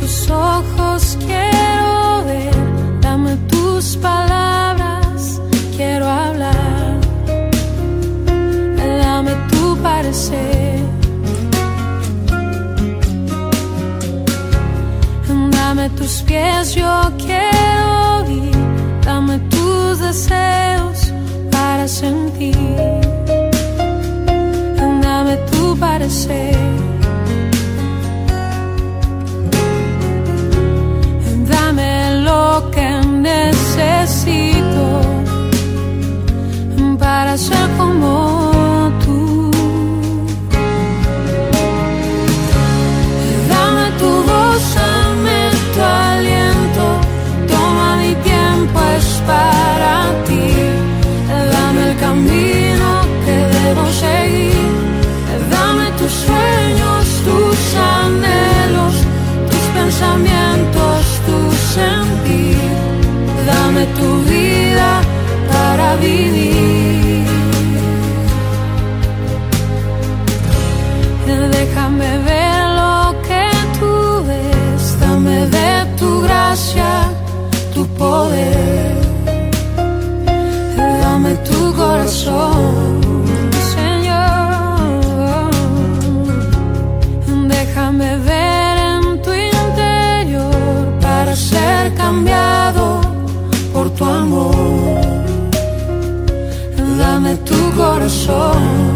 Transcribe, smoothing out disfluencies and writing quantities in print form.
tus ojos quiero ver, dame tus palabras, quiero hablar, dame tu parecer, dame tus pies, yo quiero ir, dame tus deseos para sentir, dame tu parecer. Lo que necesito para ser como tú. Dame tu voz, dame tu aliento, toma mi tiempo, es para ti. Dame el camino que debo seguir, dame tus sueños, tus anhelos, tus pensamientos, tu sentir, dame tu vida para vivir. Déjame ver lo que tú ves, dame de tu gracia, tu poder, dame tu corazón, Señor. Déjame ver ser cambiado por tu amor, dame tu corazón.